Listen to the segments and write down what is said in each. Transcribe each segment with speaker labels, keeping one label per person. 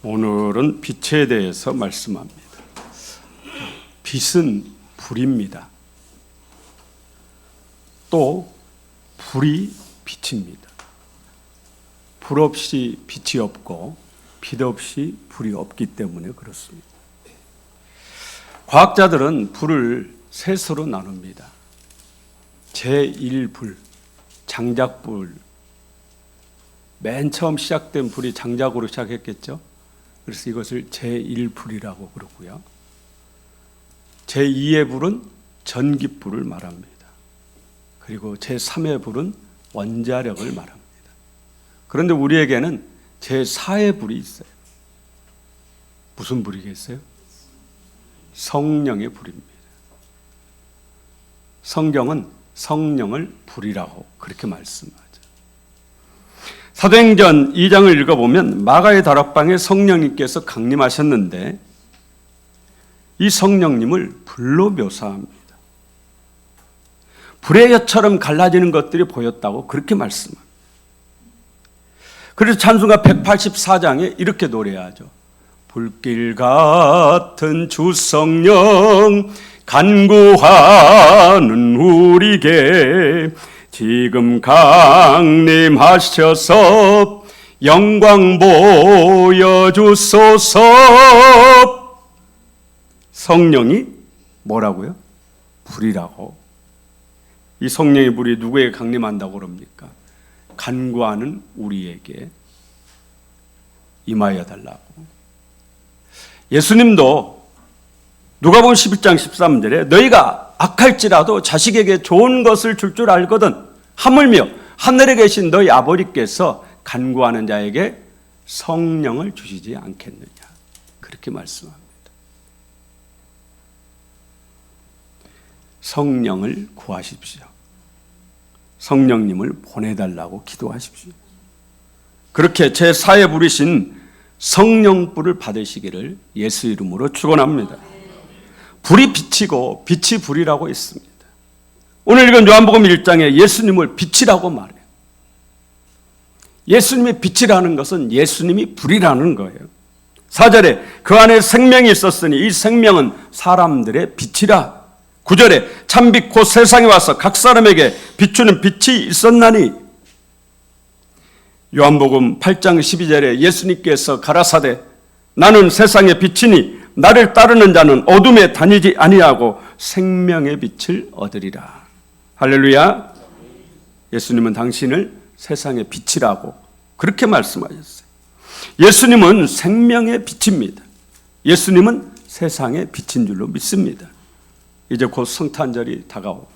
Speaker 1: 오늘은 빛에 대해서 말씀합니다. 빛은 불입니다. 또 불이 빛입니다. 불 없이 빛이 없고 빛 없이 불이 없기 때문에 그렇습니다. 과학자들은 불을 셋으로 나눕니다. 제1불, 장작불. 맨 처음 시작된 불이 장작으로 시작했겠죠. 그래서 이것을 제1불이라고 그러고요. 제2의 불은 전기불을 말합니다. 그리고 제3의 불은 원자력을 말합니다. 그런데 우리에게는 제4의 불이 있어요. 무슨 불이겠어요? 성령의 불입니다. 성경은 성령을 불이라고 그렇게 말씀하죠. 사도행전 2장을 읽어보면 마가의 다락방에 성령님께서 강림하셨는데 이 성령님을 불로 묘사합니다. 불의 혀처럼 갈라지는 것들이 보였다고 그렇게 말씀합니다. 그래서 찬송가 184장에 이렇게 노래하죠. 불길 같은 주 성령 간구하는 우리에게 지금 강림하셔서 영광 보여주소서. 성령이 뭐라고요? 불이라고. 이 성령의 불이 누구에게 강림한다고 그럽니까? 간구하는 우리에게 임하여 달라고. 예수님도 누가복음 11장 13절에 너희가 악할지라도 자식에게 좋은 것을 줄 줄 알거든 하물며 하늘에 계신 너희 아버지께서 간구하는 자에게 성령을 주시지 않겠느냐. 그렇게 말씀합니다. 성령을 구하십시오. 성령님을 보내달라고 기도하십시오. 그렇게 제4의 불이신 성령불을 받으시기를 예수 이름으로 축원합니다. 불이 빛이고 빛이 불이라고 있습니다. 오늘 읽은 요한복음 1장에 예수님을 빛이라고 말해요. 예수님이 빛이라는 것은 예수님이 불이라는 거예요. 4절에 그 안에 생명이 있었으니 이 생명은 사람들의 빛이라. 9절에 참빛 곧 세상에 와서 각 사람에게 비추는 빛이 있었나니. 요한복음 8장 12절에 예수님께서 가라사대 나는 세상의 빛이니 나를 따르는 자는 어둠에 다니지 아니하고 생명의 빛을 얻으리라. 할렐루야. 예수님은 당신을 세상의 빛이라고 그렇게 말씀하셨어요. 예수님은 생명의 빛입니다. 예수님은 세상의 빛인 줄로 믿습니다. 이제 곧 성탄절이 다가옵니다.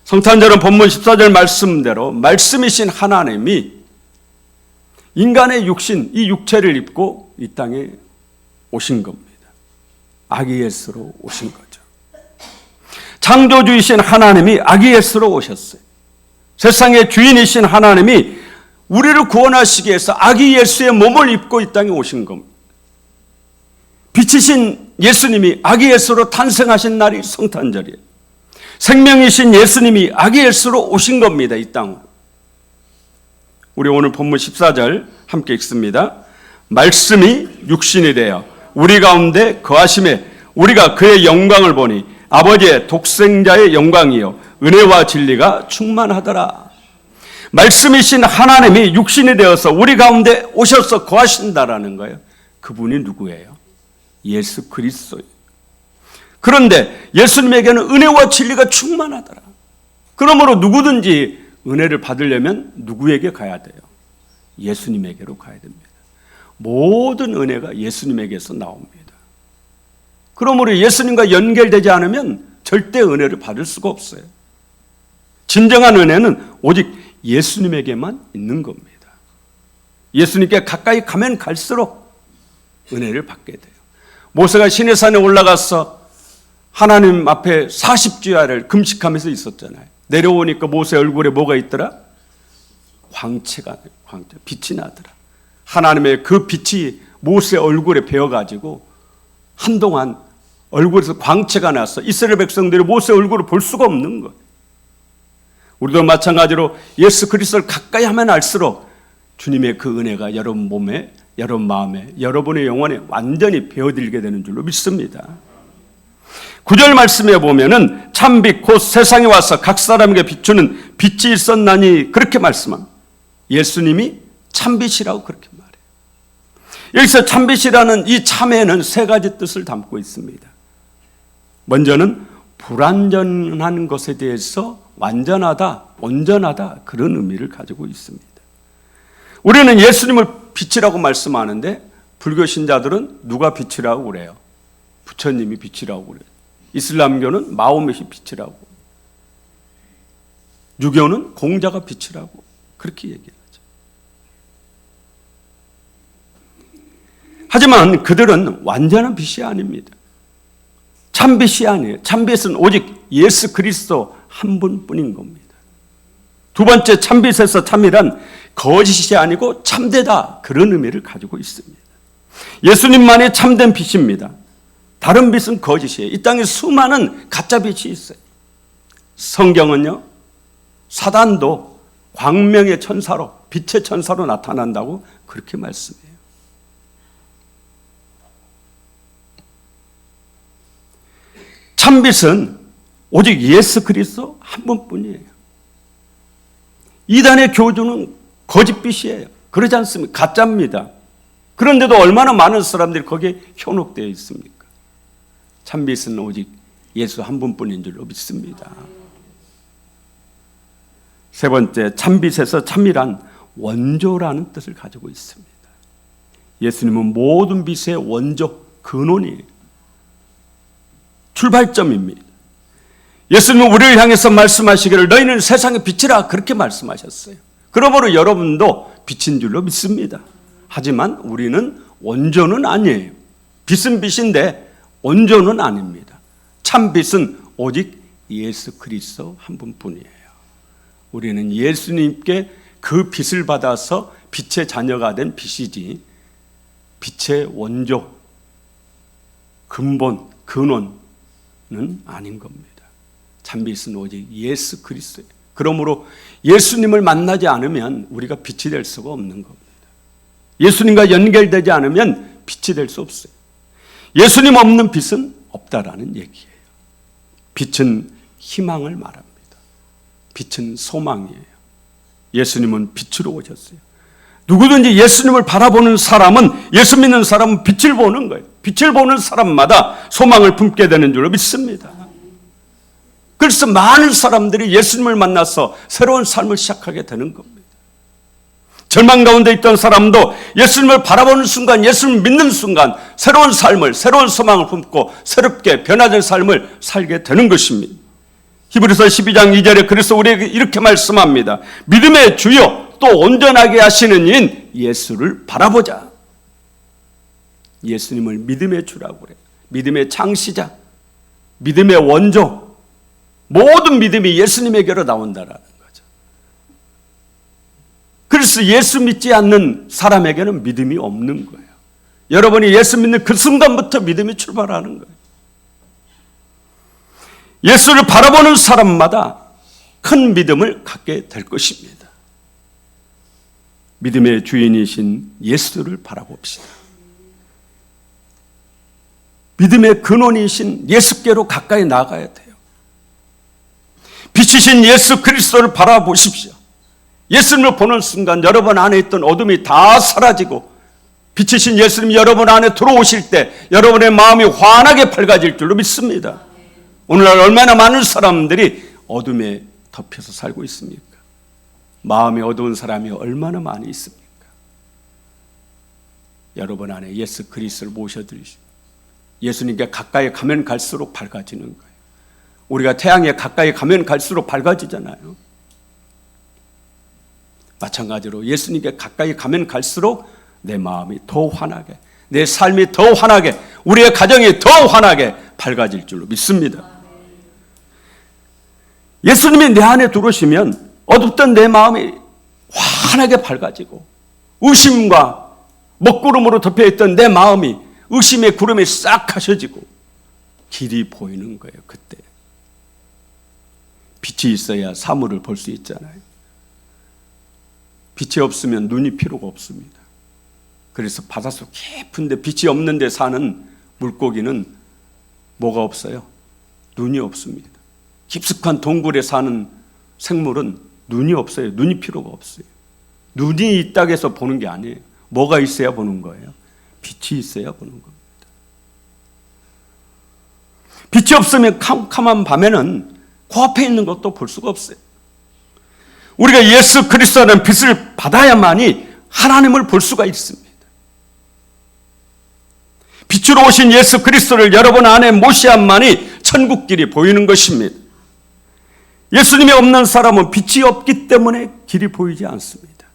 Speaker 1: 성탄절은 본문 14절 말씀대로 말씀이신 하나님이 인간의 육신, 이 육체를 입고 이 땅에 오신 겁니다. 아기 예수로 오신 거죠. 창조주이신 하나님이 아기 예수로 오셨어요. 세상의 주인이신 하나님이 우리를 구원하시기 위해서 아기 예수의 몸을 입고 이 땅에 오신 겁니다. 빛이신 예수님이 아기 예수로 탄생하신 날이 성탄절이에요. 생명이신 예수님이 아기 예수로 오신 겁니다. 이 땅으로. 우리 오늘 본문 14절 함께 읽습니다. 말씀이 육신이 되어 우리 가운데 거하심에 우리가 그의 영광을 보니 아버지의 독생자의 영광이요 은혜와 진리가 충만하더라. 말씀이신 하나님이 육신이 되어서 우리 가운데 오셔서 거하신다라는 거예요. 그분이 누구예요? 예수 그리스도예요. 그런데 예수님에게는 은혜와 진리가 충만하더라. 그러므로 누구든지 은혜를 받으려면 누구에게 가야 돼요? 예수님에게로 가야 됩니다. 모든 은혜가 예수님에게서 나옵니다. 그러므로 예수님과 연결되지 않으면 절대 은혜를 받을 수가 없어요. 진정한 은혜는 오직 예수님에게만 있는 겁니다. 예수님께 가까이 가면 갈수록 은혜를 받게 돼요. 모세가 시내산에 올라가서 하나님 앞에 40주야를 금식하면서 있었잖아요. 내려오니까 모세 얼굴에 뭐가 있더라? 광채가 나요. 광채. 빛이 나더라. 하나님의 그 빛이 모세 얼굴에 배어가지고 한동안 얼굴에서 광채가 나서 이스라엘 백성들이 모세 얼굴을 볼 수가 없는 거예요. 우리도 마찬가지로 예수 그리스도를 가까이 하면 알수록 주님의 그 은혜가 여러분 몸에, 여러분 마음에, 여러분의 영혼에 완전히 배어들게 되는 줄로 믿습니다. 9절 말씀에 보면은 참빛 곧 세상에 와서 각 사람에게 비추는 빛이 있었나니 그렇게 말씀합니다. 예수님이 참빛이라고 그렇게 말해요. 여기서 참빛이라는 이 참에는 세 가지 뜻을 담고 있습니다. 먼저는 불완전한 것에 대해서 완전하다, 온전하다 그런 의미를 가지고 있습니다. 우리는 예수님을 빛이라고 말씀하는데 불교 신자들은 누가 빛이라고 그래요? 부처님이 빛이라고 그래요. 이슬람교는 마호멧이 빛이라고, 유교는 공자가 빛이라고 그렇게 얘기하죠. 하지만 그들은 완전한 빛이 아닙니다. 참빛이 아니에요. 참빛은 오직 예수 그리스도 한 분뿐인 겁니다. 두 번째, 참빛에서 참이란 거짓이 아니고 참되다 그런 의미를 가지고 있습니다. 예수님만이 참된 빛입니다. 다른 빛은 거짓이에요. 이 땅에 수많은 가짜 빛이 있어요. 성경은요, 사단도 광명의 천사로, 빛의 천사로 나타난다고 그렇게 말씀해요. 참빛은 오직 예수 그리스도 한 분뿐이에요. 이단의 교주는 거짓빛이에요. 그러지 않습니까? 가짜입니다. 그런데도 얼마나 많은 사람들이 거기에 현혹되어 있습니까? 참빛은 오직 예수 한 분뿐인 줄로 믿습니다. 세 번째, 참빛에서 참이란 원조라는 뜻을 가지고 있습니다. 예수님은 모든 빛의 원조, 근원이에요. 출발점입니다. 예수님은 우리를 향해서 말씀하시기를 너희는 세상의 빛이라 그렇게 말씀하셨어요. 그러므로 여러분도 빛인 줄로 믿습니다. 하지만 우리는 원조는 아니에요. 빛은 빛인데 원조는 아닙니다. 참 빛은 오직 예수 그리스도 한 분뿐이에요. 우리는 예수님께 그 빛을 받아서 빛의 자녀가 된 빛이지 빛의 원조, 근본, 근원은 아닌 겁니다. 참빛은 오직 예수 그리스도예요. 그러므로 예수님을 만나지 않으면 우리가 빛이 될 수가 없는 겁니다. 예수님과 연결되지 않으면 빛이 될 수 없어요. 예수님 없는 빛은 없다라는 얘기예요. 빛은 희망을 말합니다. 빛은 소망이에요. 예수님은 빛으로 오셨어요. 누구든지 예수님을 바라보는 사람은, 예수 믿는 사람은 빛을 보는 거예요. 빛을 보는 사람마다 소망을 품게 되는 줄로 믿습니다. 그래서 많은 사람들이 예수님을 만나서 새로운 삶을 시작하게 되는 겁니다. 절망 가운데 있던 사람도 예수님을 바라보는 순간, 예수님을 믿는 순간 새로운 삶을, 새로운 소망을 품고 새롭게 변화된 삶을 살게 되는 것입니다. 히브리서 12장 2절에 그래서 우리에게 이렇게 말씀합니다. 믿음의 주요 또 온전하게 하시는 이인 예수를 바라보자. 예수님을 믿음의 주라고 그래요. 믿음의 창시자, 믿음의 원조, 모든 믿음이 예수님에게로 나온다라는 거죠. 그래서 예수 믿지 않는 사람에게는 믿음이 없는 거예요. 여러분이 예수 믿는 그 순간부터 믿음이 출발하는 거예요. 예수를 바라보는 사람마다 큰 믿음을 갖게 될 것입니다. 믿음의 주인이신 예수를 바라봅시다. 믿음의 근원이신 예수께로 가까이 나아가야 돼요. 빛이신 예수 그리스도를 바라보십시오. 예수님을 보는 순간 여러분 안에 있던 어둠이 다 사라지고 빛이신 예수님이 여러분 안에 들어오실 때 여러분의 마음이 환하게 밝아질 줄로 믿습니다. 오늘날 얼마나 많은 사람들이 어둠에 덮여서 살고 있습니까? 마음이 어두운 사람이 얼마나 많이 있습니까? 여러분 안에 예수 그리스도를 모셔드리시고 예수님께 가까이 가면 갈수록 밝아지는 거예요. 우리가 태양에 가까이 가면 갈수록 밝아지잖아요. 마찬가지로 예수님께 가까이 가면 갈수록 내 마음이 더 환하게, 내 삶이 더 환하게, 우리의 가정이 더 환하게 밝아질 줄로 믿습니다. 예수님이 내 안에 들어오시면 어둡던 내 마음이 환하게 밝아지고 의심과 먹구름으로 덮여있던 내 마음이 의심의 구름이 싹 가셔지고 길이 보이는 거예요. 그때 빛이 있어야 사물을 볼 수 있잖아요. 빛이 없으면 눈이 필요가 없습니다. 그래서 바닷속 깊은데 빛이 없는데 사는 물고기는 뭐가 없어요? 눈이 없습니다. 깊숙한 동굴에 사는 생물은 눈이 없어요. 눈이 필요가 없어요. 눈이 있다고 해서 보는 게 아니에요. 뭐가 있어야 보는 거예요? 빛이 있어야 보는 겁니다. 빛이 없으면 캄캄한 밤에는 코앞에 있는 것도 볼 수가 없어요. 우리가 예수 그리스도라는 빛을 받아야만이 하나님을 볼 수가 있습니다. 빛으로 오신 예수 그리스도를 여러분 안에 모셔야만이 천국길이 보이는 것입니다. 예수님이 없는 사람은 빛이 없기 때문에 길이 보이지 않습니다.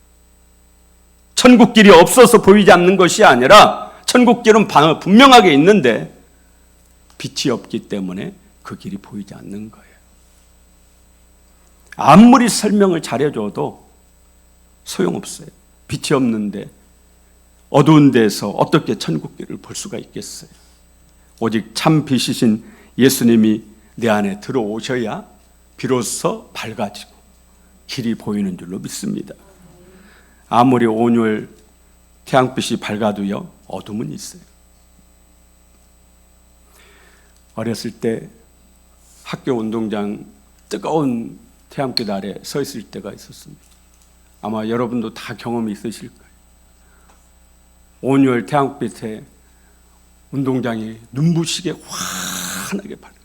Speaker 1: 천국길이 없어서 보이지 않는 것이 아니라 천국길은 분명하게 있는데 빛이 없기 때문에 그 길이 보이지 않는 거예요. 아무리 설명을 잘해줘도 소용없어요. 빛이 없는데 어두운 데서 어떻게 천국길을 볼 수가 있겠어요? 오직 참 빛이신 예수님이 내 안에 들어오셔야 비로소 밝아지고 길이 보이는 줄로 믿습니다. 아무리 온열 태양빛이 밝아도요, 어둠은 있어요. 어렸을 때 학교 운동장 뜨거운 태양빛 아래 서 있을 때가 있었습니다. 아마 여러분도 다 경험이 있으실 거예요. 온열 태양빛에 운동장이 눈부시게 환하게 밝아요.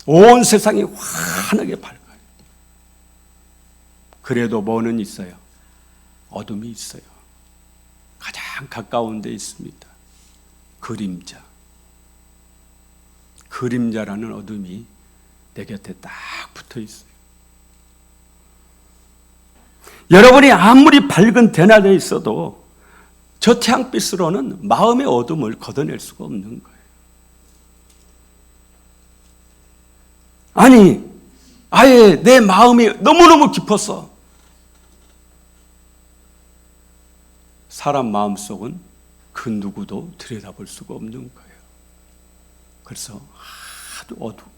Speaker 1: 온 세상이 환하게 밝아요. 그래도 뭐는 있어요? 어둠이 있어요. 가장 가까운 데 있습니다. 그림자. 그림자라는 어둠이 내 곁에 딱 붙어 있어요. 여러분이 아무리 밝은 대낮에 있어도 저 태양빛으로는 마음의 어둠을 걷어낼 수가 없는 거예요. 아니, 아예 내 마음이 너무너무 깊어서 사람 마음속은 그 누구도 들여다볼 수가 없는 거예요. 그래서 하도 어두워.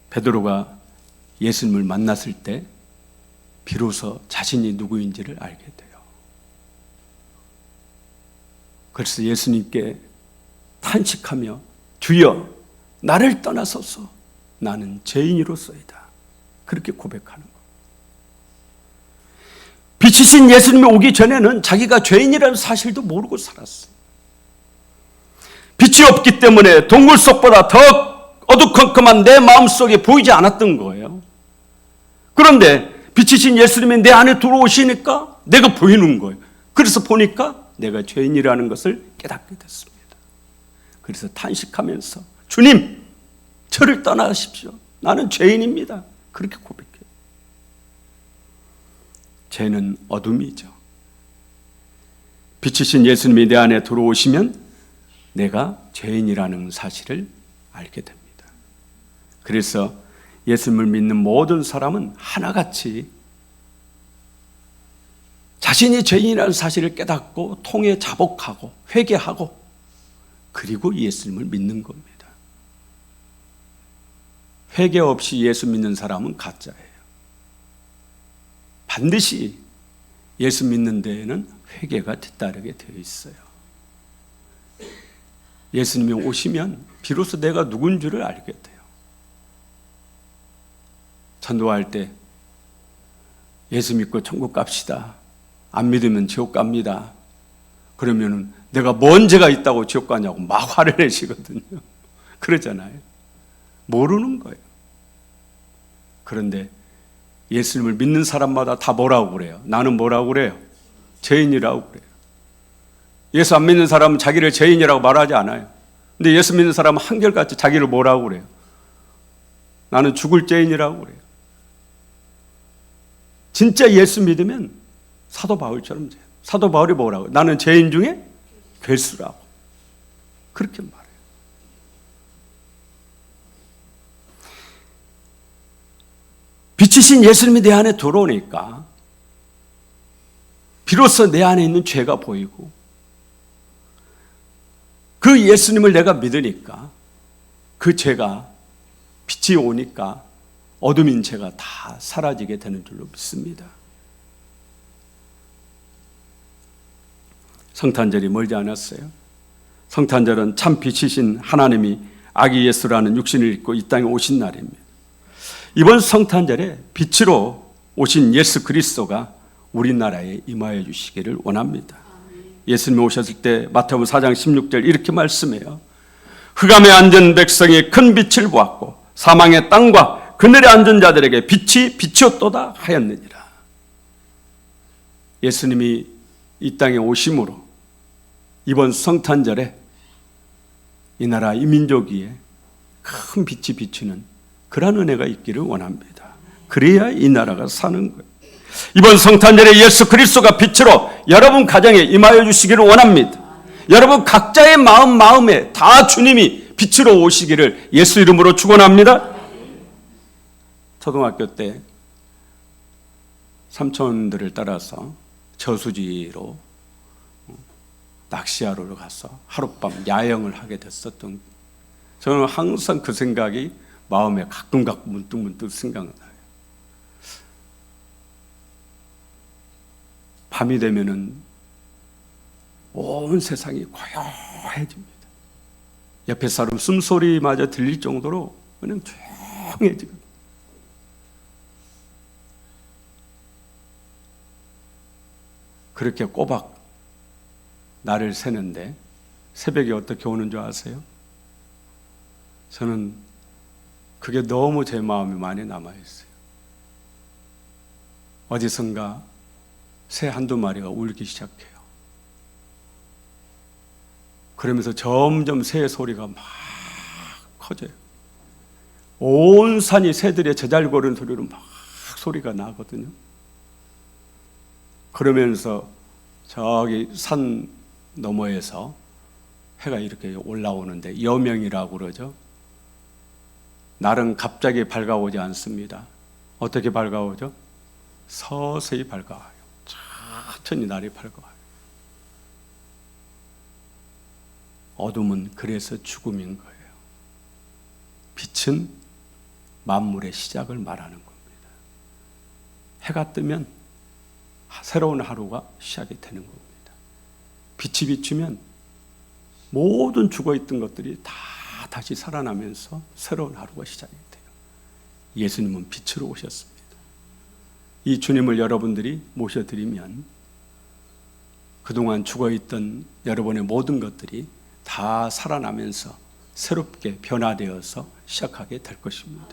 Speaker 1: 베드로가 예수님을 만났을 때 비로소 자신이 누구인지를 알게 돼요. 그래서 예수님께 탄식하며 주여 나를 떠나소서 나는 죄인이로소이다. 그렇게 고백하는 거예요. 빛이신 예수님이 오기 전에는 자기가 죄인이라는 사실도 모르고 살았어요. 빛이 없기 때문에 동굴 속보다 더 어두컴컴한 내 마음속에 보이지 않았던 거예요. 그런데 빛이신 예수님이 내 안에 들어오시니까 내가 보이는 거예요. 그래서 보니까 내가 죄인이라는 것을 깨닫게 됐습니다. 그래서 탄식하면서 주님, 저를 떠나십시오. 나는 죄인입니다. 그렇게 고백해요. 죄는 어둠이죠. 빛이신 예수님이 내 안에 들어오시면 내가 죄인이라는 사실을 알게 됩니다. 그래서 예수님을 믿는 모든 사람은 하나같이 자신이 죄인이라는 사실을 깨닫고 통해 자복하고 회개하고 그리고 예수님을 믿는 겁니다. 회개 없이 예수 믿는 사람은 가짜예요. 반드시 예수 믿는 데에는 회개가 뒤따르게 되어 있어요. 예수님이 오시면 비로소 내가 누군 줄을 알게 돼요. 전도할 때 예수 믿고 천국 갑시다. 안 믿으면 지옥 갑니다. 그러면 내가 뭔 죄가 있다고 지옥 가냐고 막 화를 내시거든요. 그러잖아요. 모르는 거예요. 그런데 예수님을 믿는 사람마다 다 뭐라고 그래요? 나는 뭐라고 그래요? 죄인이라고 그래요. 예수 안 믿는 사람은 자기를 죄인이라고 말하지 않아요. 근데 예수 믿는 사람은 한결같이 자기를 뭐라고 그래요? 나는 죽을 죄인이라고 그래요. 진짜 예수 믿으면 사도 바울처럼 돼요. 사도 바울이 뭐라고? 나는 죄인 중에 괴수라고. 그렇게 말해요. 빛이신 예수님이 내 안에 들어오니까 비로소 내 안에 있는 죄가 보이고 그 예수님을 내가 믿으니까 그 죄가 빛이 오니까 어둠인 죄가 다 사라지게 되는 줄로 믿습니다. 성탄절이 멀지 않았어요. 성탄절은 참 빛이신 하나님이 아기 예수라는 육신을 입고 이 땅에 오신 날입니다. 이번 성탄절에 빛으로 오신 예수 그리스도가 우리나라에 임하여 주시기를 원합니다. 예수님이 오셨을 때 마태복음 4장 16절 이렇게 말씀해요. 흑암에 앉은 백성이 큰 빛을 보았고 사망의 땅과 그늘에 앉은 자들에게 빛이 비추었도다 하였느니라. 예수님이 이 땅에 오심으로 이번 성탄절에 이 나라 이 민족 위에 큰 빛이 비추는 그런 은혜가 있기를 원합니다. 그래야 이 나라가 사는 거예요. 이번 성탄절에 예수 그리스도가 빛으로 여러분 가정에 임하여 주시기를 원합니다. 여러분 각자의 마음에 다 주님이 빛으로 오시기를 예수 이름으로 축원합니다. 초등학교 때 삼촌들을 따라서 저수지로 낚시하러 가서 하룻밤 야영을 하게 됐었던, 저는 항상 그 생각이 마음에 가끔 문득 생각나요. 밤이 되면은 온 세상이 고요해집니다. 옆에 사람 숨소리마저 들릴 정도로 그냥 조용해지고, 그렇게 꼬박 날을 새는데 새벽에 어떻게 오는 줄 아세요? 저는 그게 너무 제 마음에 많이 남아있어요. 어디선가 새 한두 마리가 울기 시작해요. 그러면서 점점 새 소리가 막 커져요. 온 산이 새들의 제잘거리는 소리로 막 소리가 나거든요. 그러면서 저기 산 너머에서 해가 이렇게 올라오는데 여명이라고 그러죠. 날은 갑자기 밝아오지 않습니다. 어떻게 밝아오죠? 서서히 밝아와요. 천천히 날이 밝아와요. 어둠은 그래서 죽음인 거예요. 빛은 만물의 시작을 말하는 겁니다. 해가 뜨면 새로운 하루가 시작이 되는 겁니다. 빛이 비추면 모든 죽어있던 것들이 다 다시 살아나면서 새로운 하루가 시작이 돼요. 예수님은 빛으로 오셨습니다. 이 주님을 여러분들이 모셔드리면 그동안 죽어있던 여러분의 모든 것들이 다 살아나면서 새롭게 변화되어서 시작하게 될 것입니다.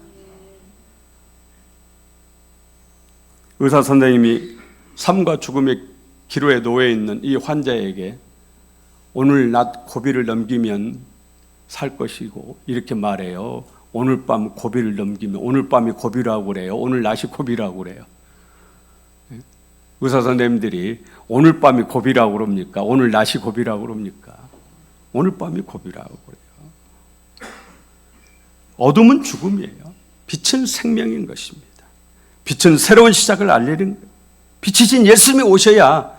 Speaker 1: 의사 선생님이 삶과 죽음의 기로에 놓여 있는 이 환자에게 오늘 낮 고비를 넘기면 살 것이고 이렇게 말해요. 오늘 밤 고비를 넘기면, 오늘 밤이 고비라고 그래요. 오늘 낮이 고비라고 그래요. 의사 선생님들이 오늘 밤이 고비라고 그럽니까? 오늘 낮이 고비라고 그럽니까? 오늘 밤이 고비라고 그래요. 어둠은 죽음이에요. 빛은 생명인 것입니다. 빛은 새로운 시작을 알리는 거예요. 빛이신 예수님이 오셔야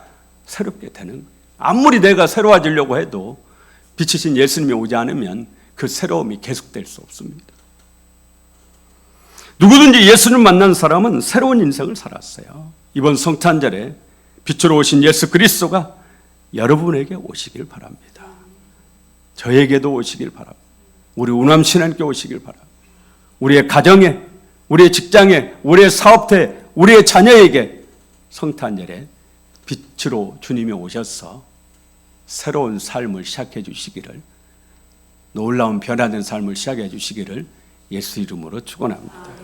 Speaker 1: 새롭게 되는 거예요. 아무리 내가 새로워지려고 해도 빛이신 예수님이 오지 않으면 그 새로움이 계속될 수 없습니다. 누구든지 예수를 만난 사람은 새로운 인생을 살았어요. 이번 성탄절에 빛으로 오신 예수 그리스도가 여러분에게 오시길 바랍니다. 저에게도 오시길 바랍니다. 우리 우남신앙께 오시길 바랍니다. 우리의 가정에, 우리의 직장에, 우리의 사업터에, 우리의 자녀에게 성탄절에 빛으로 주님이 오셔서 새로운 삶을 시작해 주시기를, 놀라운 변화된 삶을 시작해 주시기를 예수 이름으로 축원합니다.